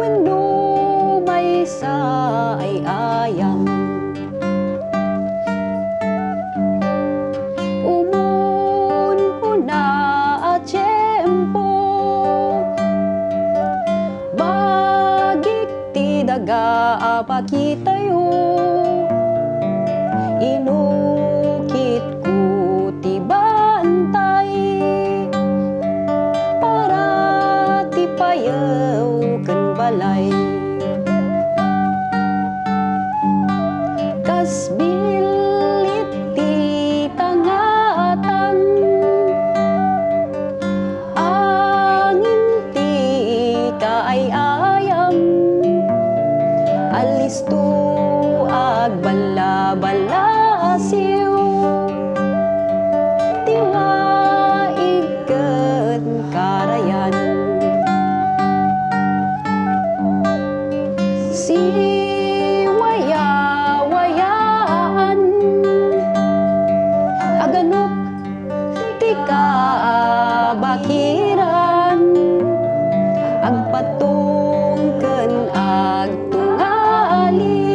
mundo may saay-ayam. Umun-una at tiyempo, bagik ti daga apakitayo, inukit ko ti bantay, para ti payaw ken balay. Kas bilit ti tangatang, angin ti kaay-ayam, alisto ag bala-balasiw, tiwaig ken karayan. Waya-wayaan, aganok ti kabakiran, agpatong ken agtungali,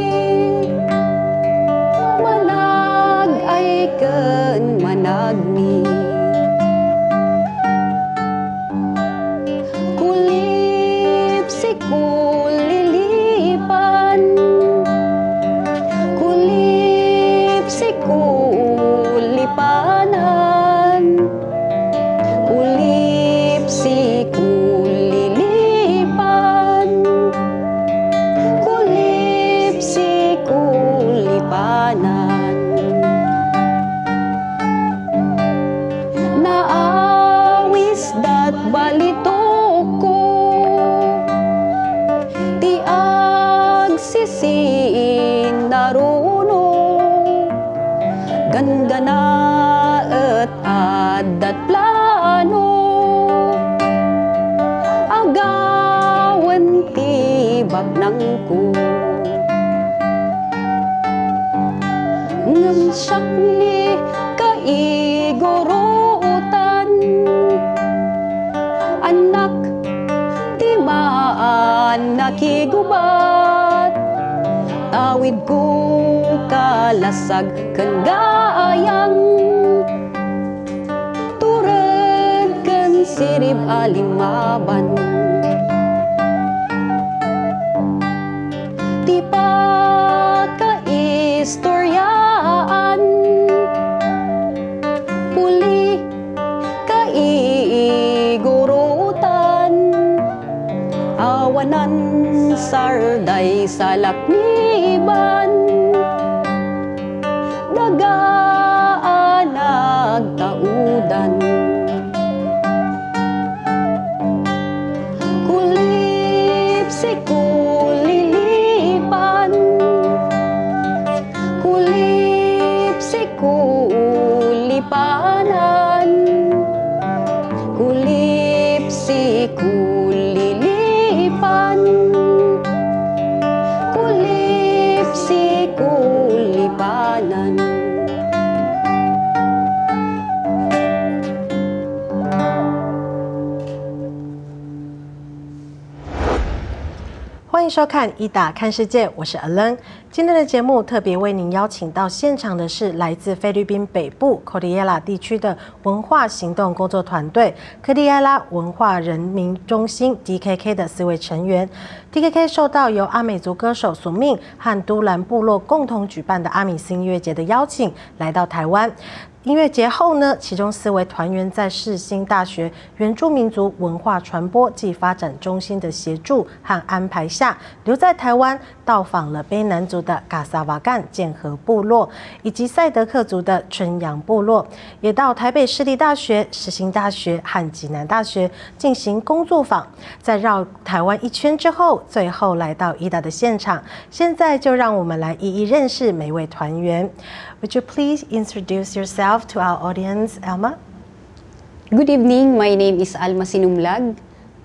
manag ay ken managmi. Kulip si kulilipan, kulip si kulipanan, kulip si kulilipan, kulip si kulipanan. Naawis dat balitoko, ti agsisiin naruno, gangana et adat plano, agawan ti bagnangko. Ngem siak ni kaigurutan, anak ti maan nakigubat, tawid ko kalasag ken gayang, turad ken sirib alimaban. Ti pakaistoryaan, puli kaigurutan, awanan sarday sa lakniban, dagaan nagtaudan. Kulip si kulilipan, kulip si kulipanan, kulip si kulilipan, kulip si kulipanan. 欢迎收看《ITA看世界》，我是 Alan。今天的节目特别为您邀请到现场的是来自菲律宾北部科地埃拉地区的文化行动工作团队——科地埃拉文化人民中心 DKK 的4位成员。DKK 受到由阿美族歌手苏命和都兰部落共同举办的阿米斯音乐节的邀请，来到台湾。 音乐节后呢，其中4位团员在世新大学原住民族文化传播暨发展中心的协助和安排下，留在台湾到访了卑南族的嘎萨瓦干剑河部落，以及赛德克族的春阳部落，也到台北市立大学、世新大学和暨南大学进行工作坊。在绕台湾一圈之后，最后来到ITA的现场。现在就让我们来一一认识每位团员。Would you please introduce yourself to our audience, Alma? Good evening. My name is Alma Sinumlag.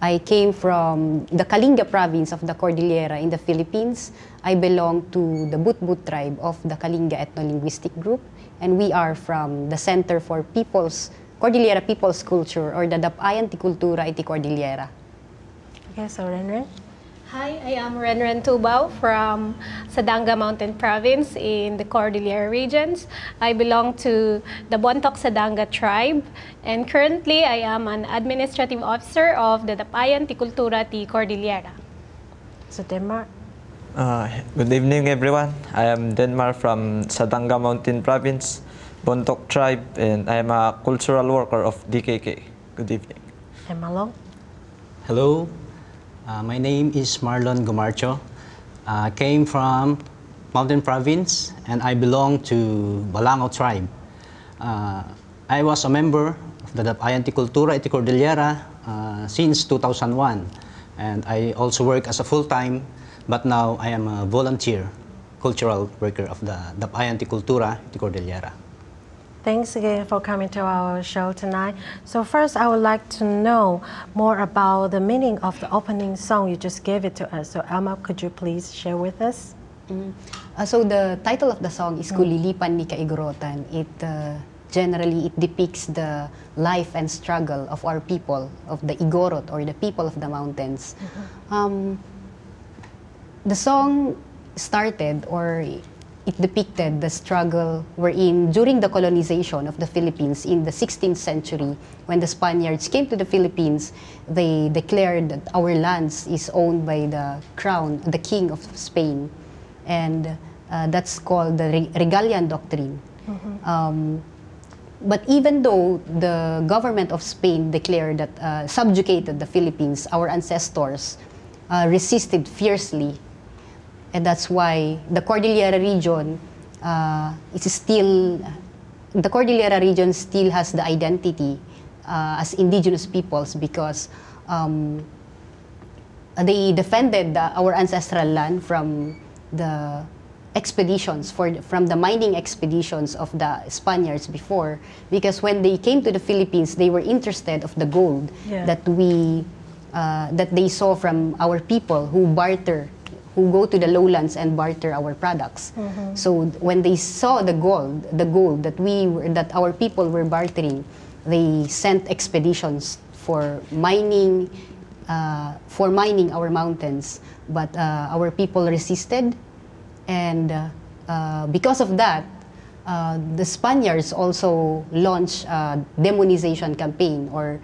I came from the Kalinga province of the Cordillera in the Philippines. I belong to the Butbut tribe of the Kalinga ethno-linguistic group, and we are from the Center for Cordillera People's Culture, or the Dapayan ti Kultura iti Cordillera. Okay, so Renren. Hi, I am Renren Tubao from Sadanga Mountain Province in the Cordillera regions. I belong to the Bontoc Sadanga tribe, and currently I am an administrative officer of the Dapayan Tikultura Ti Cordillera. So Denmark. Good evening, everyone. I am Denmark from Sadanga Mountain Province, Bontoc tribe, and I am a cultural worker of DKK. Good evening. And Malong. Hello. My name is Marlon Gomarcho. I came from Mountain Province and I belong to Balango tribe. I was a member of the Dapayan Tikultura Ti Cordillera since 2001, and I also work as a full-time, but now I am a volunteer cultural worker of the Dapayan Tikultura Ti Cordillera. Thanks again for coming to our show tonight. So first, I would like to know more about the meaning of the opening song. You just gave it to us. So Alma, could you please share with us? So the title of the song is Kulilipan ni Kaigorotan. It generally it depicts the life and struggle of our people, of the Igorot or the people of the mountains. The song started, or it depicted the struggle wherein during the colonization of the Philippines in the 16th century, when the Spaniards came to the Philippines, they declared that our lands is owned by the crown, the king of Spain, and that's called the Regalian Doctrine. But even though the government of Spain declared that subjugated the Philippines, our ancestors resisted fiercely. And that's why the Cordillera region the Cordillera region still has the identity as indigenous peoples, because they defended our ancestral land from the expeditions, from the mining expeditions of the Spaniards before. Because when they came to the Philippines, they were interested of the gold that they saw from our people who go to the lowlands and barter our products. So when they saw the gold that our people were bartering, they sent expeditions for mining our mountains. But our people resisted, and because of that, the Spaniards also launched a demonization campaign, or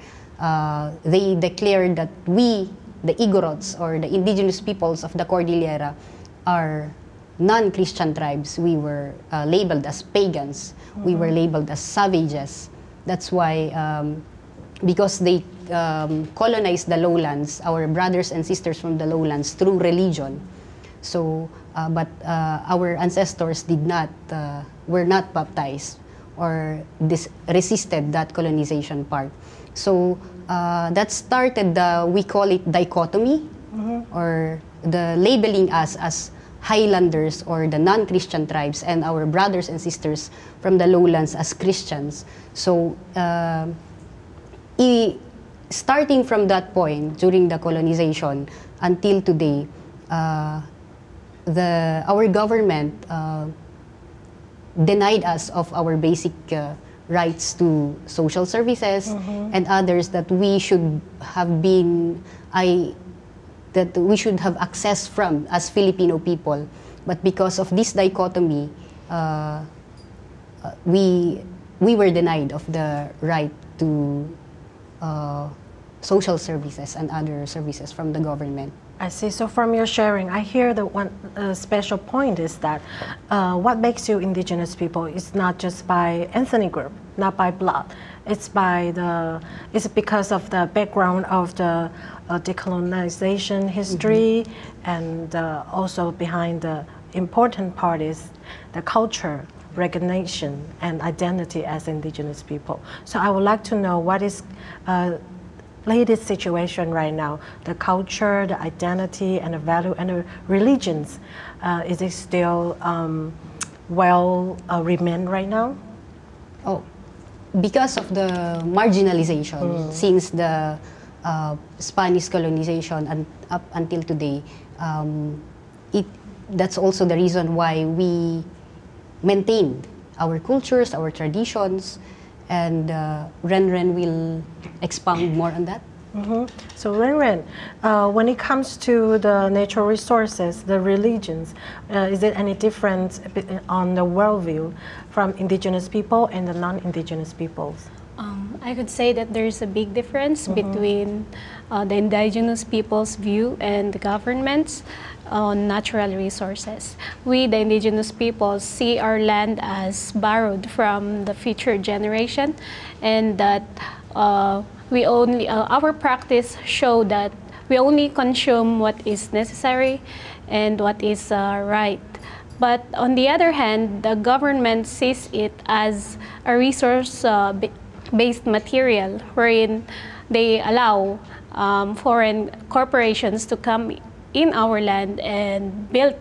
they declared that we, the Igorots, or the indigenous peoples of the Cordillera, are non-Christian tribes. We were labeled as pagans. We were labeled as savages. That's why, because they colonized the lowlands, our brothers and sisters from the lowlands, through religion. So, but our ancestors were not baptized, or resisted that colonization part. So that started we call it dichotomy, or the labeling us as Highlanders or the non-Christian tribes, and our brothers and sisters from the lowlands as Christians. So starting from that point during the colonization until today, our government denied us of our basic rights to social services and others that we should have access from as Filipino people. But because of this dichotomy, we were denied of the right to social services and other services from the government. I see. So from your sharing, I hear that one special point is that what makes you indigenous people is not just by ethnic group, not by blood. It's because of the background of the decolonization history, and also behind the important part is the culture, recognition, and identity as indigenous people. So I would like to know what is latest situation right now, the culture, the identity, and the value, and the religions. Is it still remain right now? Oh, because of the marginalization since the Spanish colonization and up until today, that's also the reason why we maintained our cultures, our traditions, and Ren will expound more on that. So Renren, when it comes to the natural resources, the religions, is it any different on the worldview from indigenous people and the non-indigenous peoples? I could say that there's a big difference between the indigenous people's view and the government's on natural resources. We, the indigenous peoples, see our land as borrowed from the future generation, and that our practice show that we only consume what is necessary and what is right. But on the other hand, the government sees it as a resource-based material wherein they allow foreign corporations to come in our land and build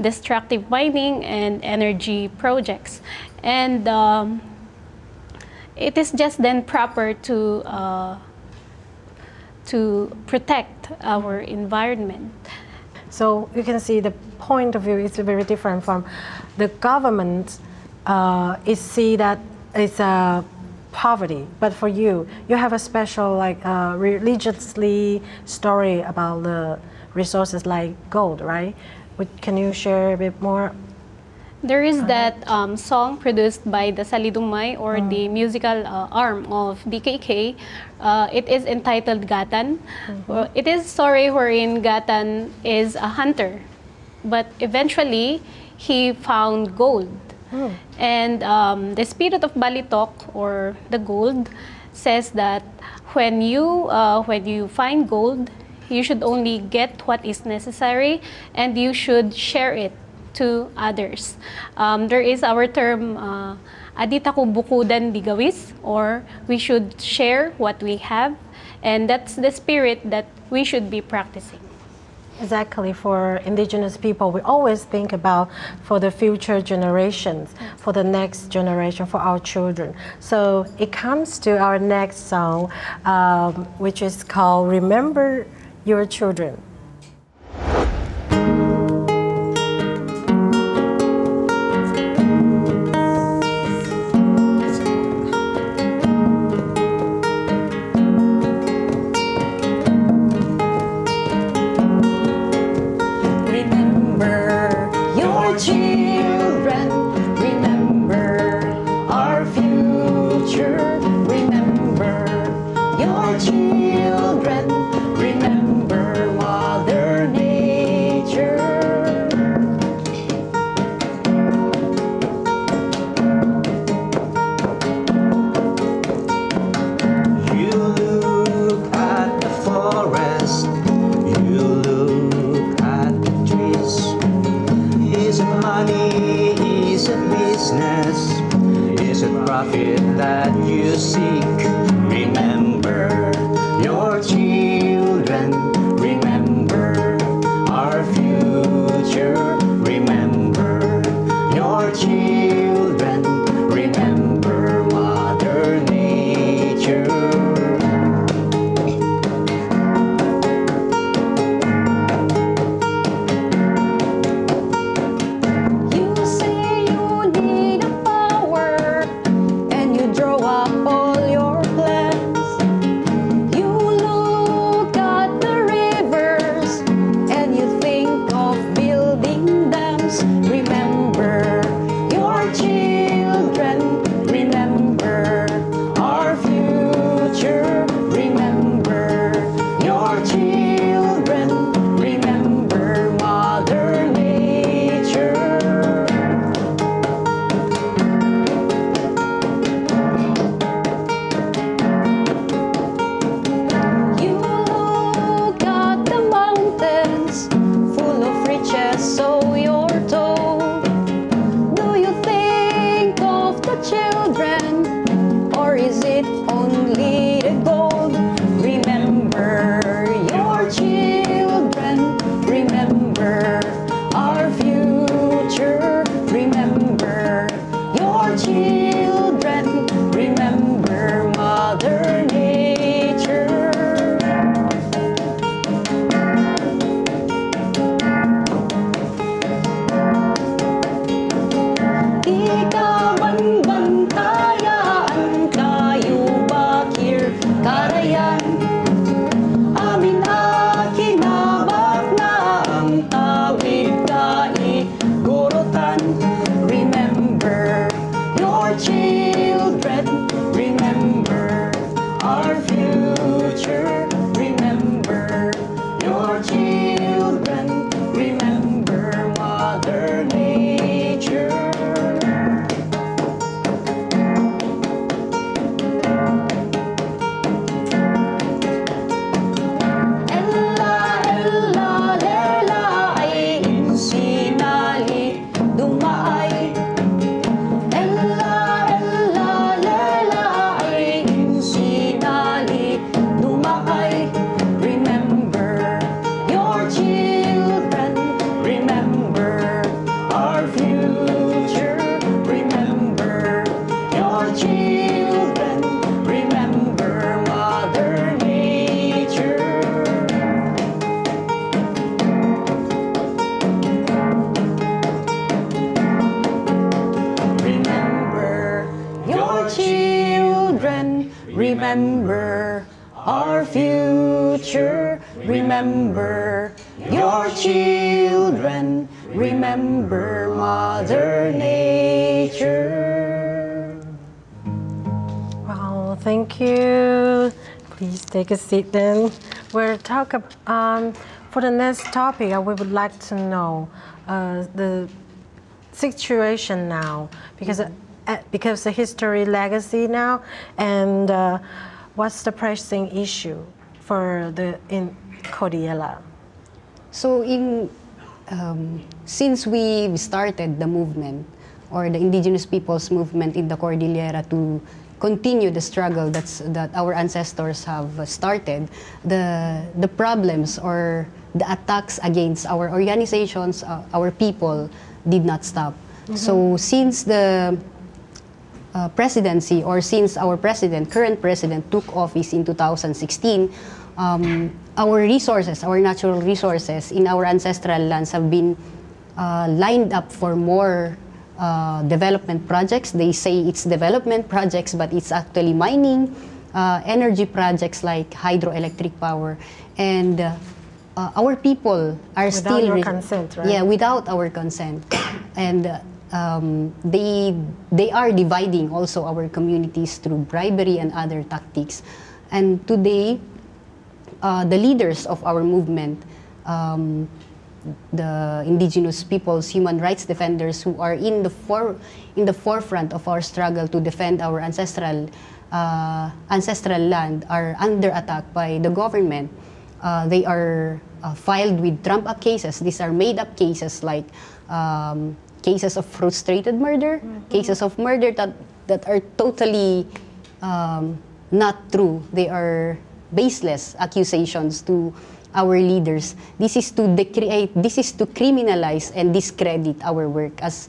destructive mining and energy projects. And it is just then proper to protect our environment. So you can see the point of view is very different from the government. Is see that it's a poverty, but for you, you have a special religiously story about the resources like gold, right? Can you share a bit more? There is that song produced by the Salidumay, or the musical arm of DKK. It is entitled Gatan. It is a story wherein Gatan is a hunter, but eventually he found gold. And the spirit of Balitok, or the gold, says that when you find gold, you should only get what is necessary and you should share it to others. There is our term, adita ko bukudan di gawis, or we should share what we have, and that's the spirit that we should be practicing. Exactly, for indigenous people, we always think about for the future generations, for the next generation, for our children. So it comes to our next song, which is called Remember Your Children. That you seek, remember your children, remember our future, remember your children, remember Mother Nature. You say you need a power and you draw up all your nature, remember your children, remember Mother Nature. Wow, thank you. Please take a seat then. We'll talk for the next topic. We would like to know the situation now, because the history legacy now, and what's the pressing issue for in Cordillera? So since we started the movement, or the indigenous peoples movement in the Cordillera, to continue the struggle that our ancestors have started, the problems or the attacks against our organizations, our people, did not stop. So since the presidency, or since our current president took office in 2016, our resources, our natural resources in our ancestral lands have been lined up for more development projects. They say it's development projects, but it's actually mining, energy projects like hydroelectric power, and our people are without your consent, right? Yeah, without our consent, and they are dividing also our communities through bribery and other tactics. And today, the leaders of our movement, the indigenous peoples, human rights defenders who are in the forefront of our struggle to defend our ancestral land, are under attack by the government. They are filed with trump-up cases. These are made-up cases, like cases of frustrated murder, cases of murder that are totally not true. They are baseless accusations to our leaders. This is to criminalize and discredit our work as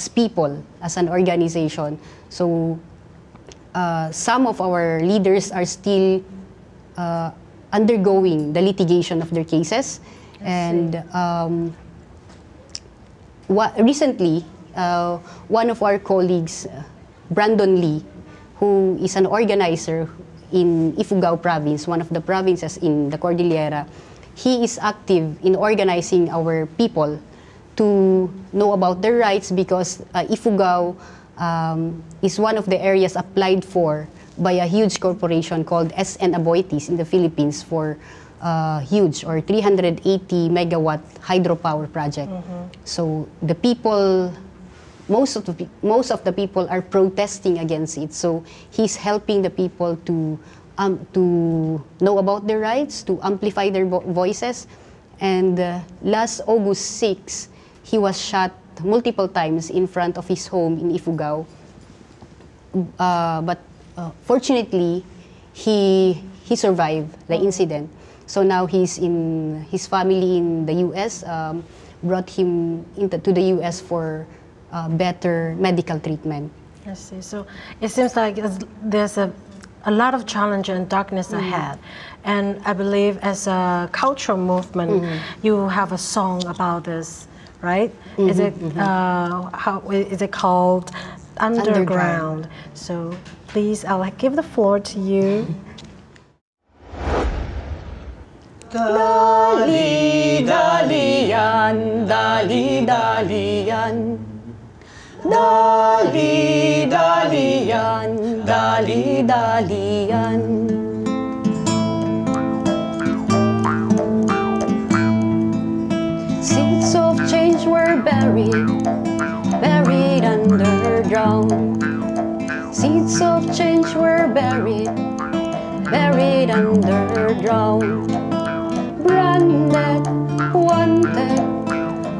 people, as an organization. So some of our leaders are still undergoing the litigation of their cases. And recently, one of our colleagues, Brandon Lee, who is an organizer in Ifugao province, one of the provinces in the Cordillera, he is active in organizing our people to know about their rights, because Ifugao is one of the areas applied for by a huge corporation called SN Aboitiz in the Philippines for huge, or 380 megawatt hydropower project. So the people, most of the people are protesting against it. So he's helping the people to know about their rights, to amplify their voices. And last August 6, he was shot multiple times in front of his home in Ifugao. But fortunately, he survived the incident. So now his family in the U.S. Brought him to the U.S. for better medical treatment. I see. So it seems like there's a lot of challenge and darkness ahead. And I believe as a cultural movement, you have a song about this, right? Is it how is it called? Underground. So please, I'll give the floor to you. Dali dalian, dali dalian, dali dalian, dali dalian. Seeds of change were buried underground. Seeds of change were buried underground. Branded, wanted,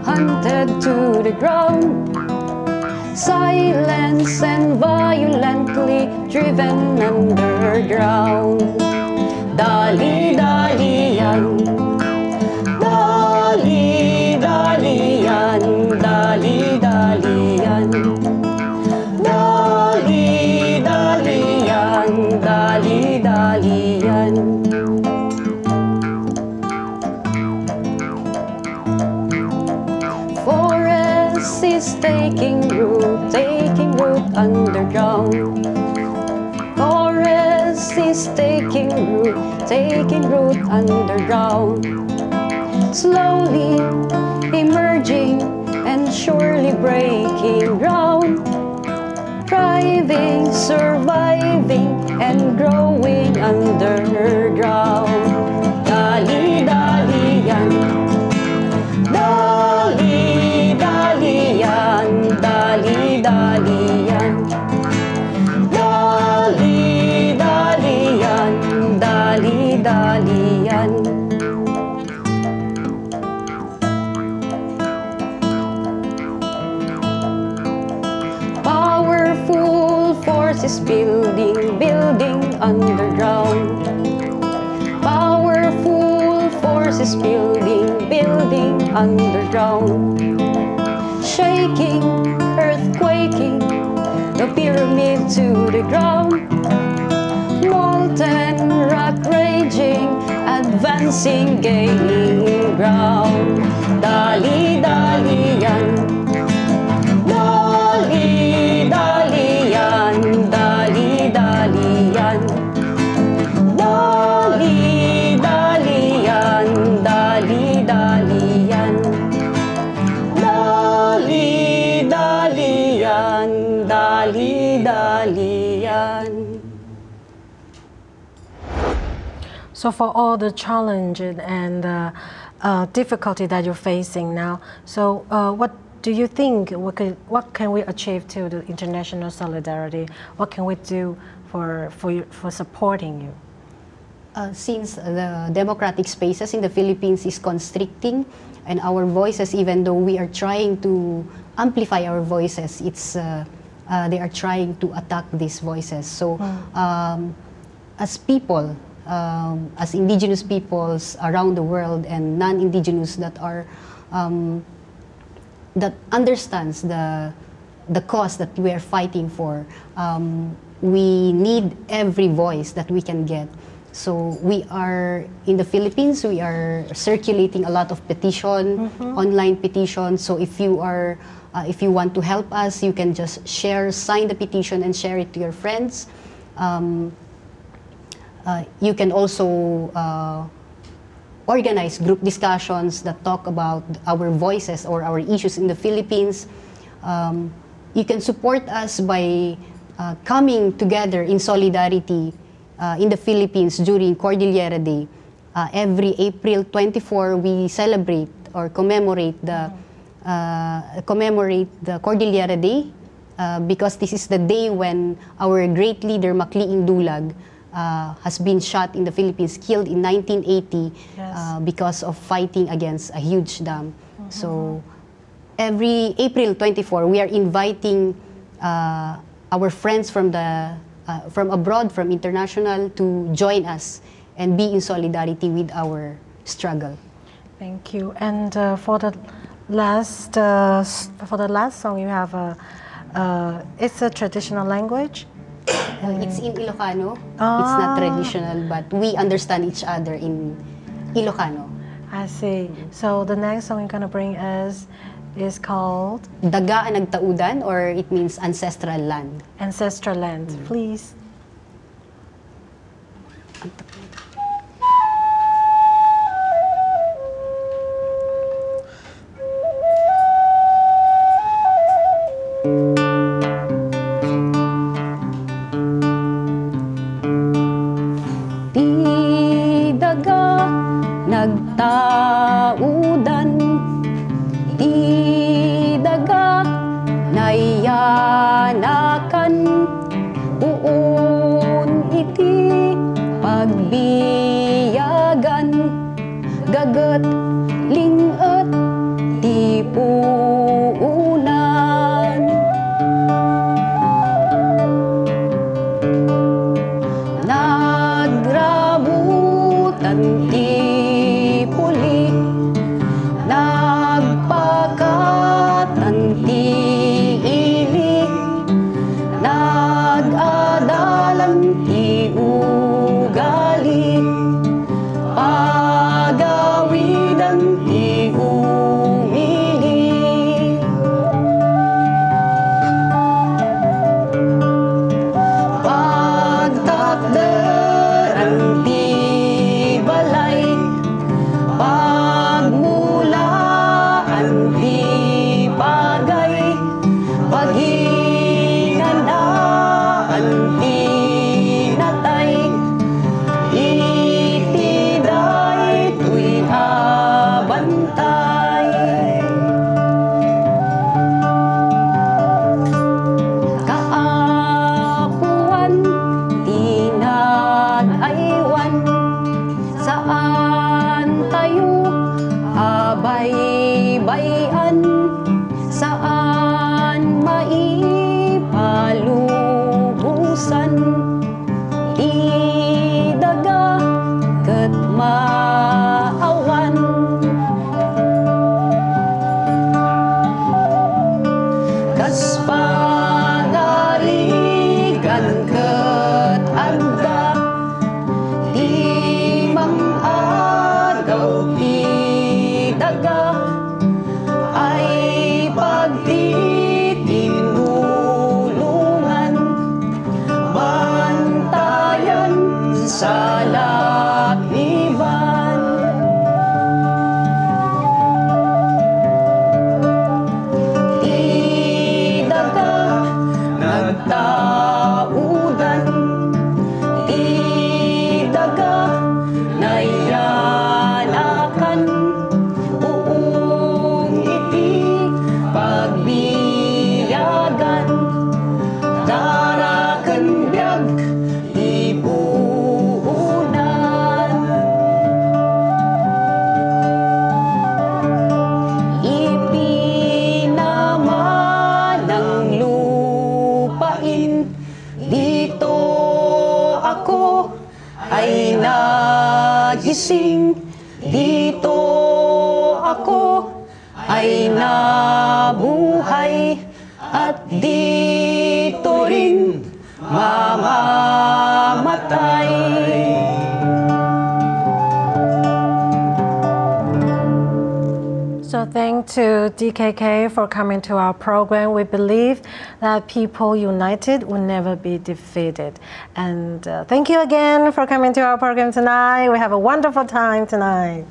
hunted to the ground. Silence and violently driven underground. Dali dalian, dali dalian, dali dalian, dali dalian, dali dalian. Forest is taking root underground. Forest is taking root taking root underground, slowly emerging and surely breaking ground, thriving, surviving, and growing underground. Dali-dali-yan, dali-dali-yan, dali-dali-yan, dali-dali-yan, dali-dali-yan. Powerful forces building, building underground. Powerful forces building, building underground. Shaking, earthquaking, the pyramid to the ground. Molten rock raging, advancing, gaining ground. Dali-dali-yan, dali-dali-yan, dali-dali-yan, dali-dali-yan, dali-dali-yan, dali-dali-yan, dali-dali-yan. So for all the challenge and difficulty that you're facing now, so what do you think, what can we achieve to the international solidarity? What can we do for supporting you? Since the democratic spaces in the Philippines is constricting, and our voices, even though we are trying to amplify our voices, it's they are trying to attack these voices. So as people, as indigenous peoples around the world and non-indigenous that are that understands the cause that we are fighting for, we need every voice that we can get. So we are, in the Philippines, we are circulating a lot of petition, online petitions. So if you are, if you want to help us, you can just sign the petition and share it to your friends. You can also organize group discussions that talk about our voices or our issues in the Philippines. You can support us by coming together in solidarity in the Philippines during Cordillera Day. Every April 24, we celebrate or commemorate the Cordillera Day because this is the day when our great leader Macliing Dulag has been shot in the Philippines, killed in 1980 because of fighting against a huge dam. So every April 24, we are inviting our friends from abroad, from international, to join us and be in solidarity with our struggle. Thank you. And for the last song, you have it's a traditional language. It's in Ilocano. It's not traditional, but we understand each other in Ilocano. I see. So the next song you're gonna bring is called Daga ang Nagtaudan, or it means ancestral land. Ancestral Land. Please. Di daga nagtaudan, di daga nayanakan, uon iti pagbiyagan, gagat lingat di puunan. Nagrabutan ti puli, nagpakatan ti ili, nagadalan ti ugali, pagawidan ti umili. ako ay nabuhay at dito rin mamamatay. So thanks to DKK for coming to our program. We believe that people united will never be defeated. And thank you again for coming to our program tonight. We have a wonderful time tonight.